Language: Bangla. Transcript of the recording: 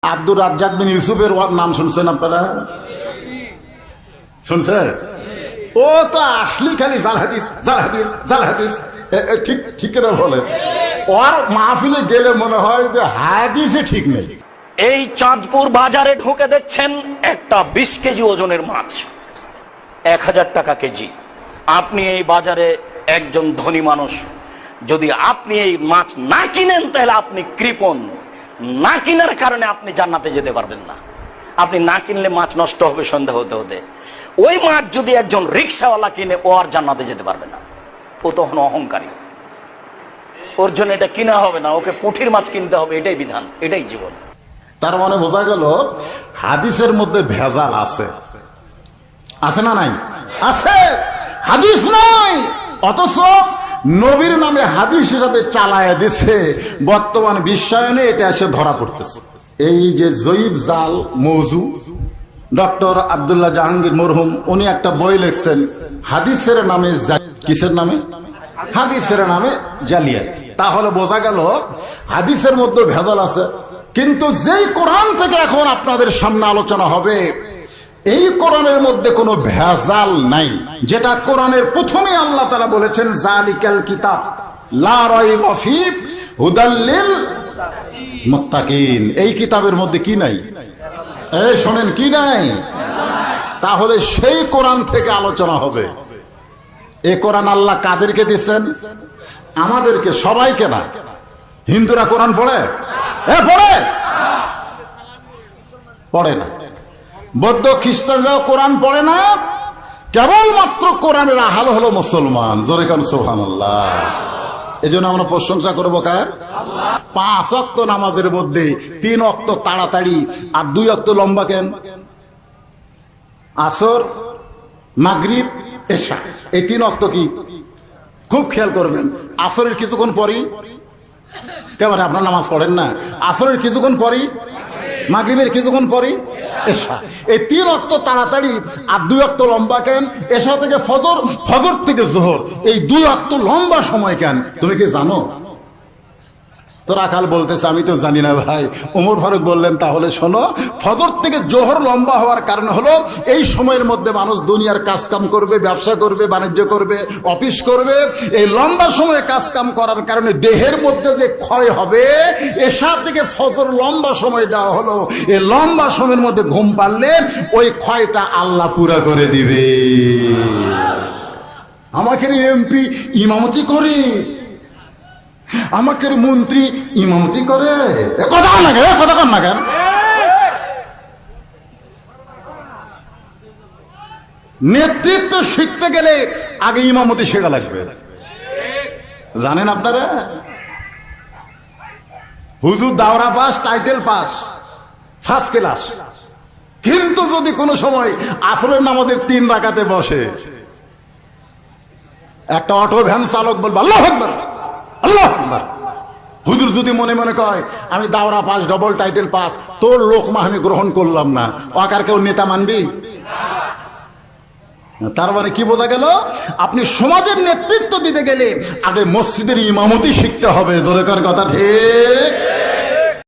আব্দুর রাজ্জাক বিন ইউসুফের নাম শুনছেন আপনারা? শুনছেন? ও তো আসলি খালি জাল হাদিস জাল হাদিস জাল হাদিস, ঠিক ঠিক করে বলে। ওর মাহফিলে গেলে মনে হয় যে হাদিসে ঠিক নেই। এই চাঁদপুর বাজারে ঢুকে দেখছেন একটা 20 কেজি ওজনের মাছ 1000 টাকা কেজি। আপনি এই বাজারে একজন ধনী মানুষ, যদি আপনি এই মাছ না কিনেন তাহলে আপনি কৃপণ। না কিনার কারণে আপনি জান্নাতে যেতে পারবেন না। আপনি না কিনলে মাছ নষ্ট হবে সন্ধ্যা হতে হতে। ওই মাছ যদি একজন রিক্সাওয়ালা কিনে, ও আর জান্নাতে যেতে পারবে না। ও তখন অহংকারী, ওর জন্য এটা কিনা হবে না, ওকে পুঁঠির মাছ কিনতে হবে। এটাই বিধান, এটাই জীবন। তার মানে বোঝা গেল হাদিসের মধ্যে ভেজাল আছে। আছে না নাই? আছে। হাদিস নাই, অথচ নবীর নামে হাদিস হিসাবে চালায় দিছে। বর্তমান বিশ্বায়নে এটা এসে ধরা পড়তেছে। এই যে জয়ীব জাল মৌজু, ডক্টর আব্দুল্লাহ জাহাঙ্গীর মরহুম, উনি একটা বই লিখছেন হাদিসের নামে, কিসের নামে? হাদিসের নামে জালিয়াতি। তাহলে বোঝা গেল হাদিসের মধ্যে ভেজাল আছে। কিন্তু যেই কোরআন থেকে এখন আপনাদের সামনে আলোচনা হবে, এই কোরআনের মধ্যে কোনো ভেজাল নাই। যেটা কোরআনের প্রথমে আল্লাহ তাআলা বলেছেন জালিকাল কিতাব লা রাইবা ফীহি হুদাল লিল মুত্তাকিন। এই কিতাবের মধ্যে কি নাই? এই শোনেন, কি নাই? তাহলে সেই কোরআন থেকে আলোচনা হবে। এই কোরআন আল্লাহ কাদেরকে দিচ্ছেন? আমাদেরকে, সবাইকে না। হিন্দুরা কোরআন পড়ে? পড়ে? পড়ে না। বৌদ্ধ খ্রিস্টানরাও কোরআন পড়ে না। কেবলমাত্র কোরআনের আহাল হলো মুসলমান। জোরে কান সুবহানাল্লাহ। এই জন্য আমরা প্রশংসা করবো কার? 5 ওয়াক্ত নামাজের মধ্যে 3 ওয়াক্ত তাড়াতাড়ি আর 2 ওয়াক্ত লম্বা কেন? আসর, মাগরিব, এশা, এই 3 ওয়াক্ত কি? খুব খেয়াল করবেন। আসরের কিছুক্ষণ পরই, কেমন আপনার নামাজ পড়েন না? আসরের কিছুক্ষণ পরই, মাগরিবের কিছুক্ষণ পরই এশা। এই 3 ওয়াক্ত তাড়াতাড়ি আর 2 ওয়াক্ত লম্বা কেন? এশা থেকে ফজর, ফজর থেকে জোহর, এই 2 ওয়াক্ত লম্বা সময় কেন? তুমি কি জানো? তো রাখাল বলতেছে আমি তো জানি না ভাই। ওমর ফারুক বললেন তাহলে শোনো, ফজর থেকে জোহর লম্বা হওয়ার কারণ হলো এই সময়ের মধ্যে মানুষ দুনিয়ার কাজ কাম করবে, ব্যবসা করবে, বাণিজ্য করবে, অফিস করবে। এই লম্বা সময়ে কাজ কাম করার কারণে দেহের মধ্যে যে ক্ষয় হবে, এশা থেকে ফজর লম্বা সময় দেওয়া হলো। এই লম্বা সময়ের মধ্যে ঘুম পারলে ওই ক্ষয়টা আল্লাহ পুরা করে দিবে। আমাকে এমপি ইমামতি করে, আমাকে মন্ত্রী ইমামতি করে, কথা না কেন? কথা কন না কেন? নেতৃত্ব শিখতে গেলে আগে ইমামতি শেখা লাগবে। জানেন আপনারা, হুজুর দাওরা pass, title pass, first class, কিন্তু যদি কোনো সময় আসরের নামাজের 3 রাকাতে বসে, একটা অটো ভ্যান চালক বলবে আল্লাহু আকবার, আল্লাহু আকবার। হুজুর যদি মনে মনে কয় আমি দাওরা পাস, ডবল টাইটেল পাস, তোর লোকমা আমি গ্রহণ করলাম না, ওকার কেউ নেতা মানবি? তার মানে কি বোঝা গেল? আপনি সমাজের নেতৃত্ব দিতে গেলে আগে মসজিদের ইমামতি শিখতে হবে। দরকার কথা ঠিক।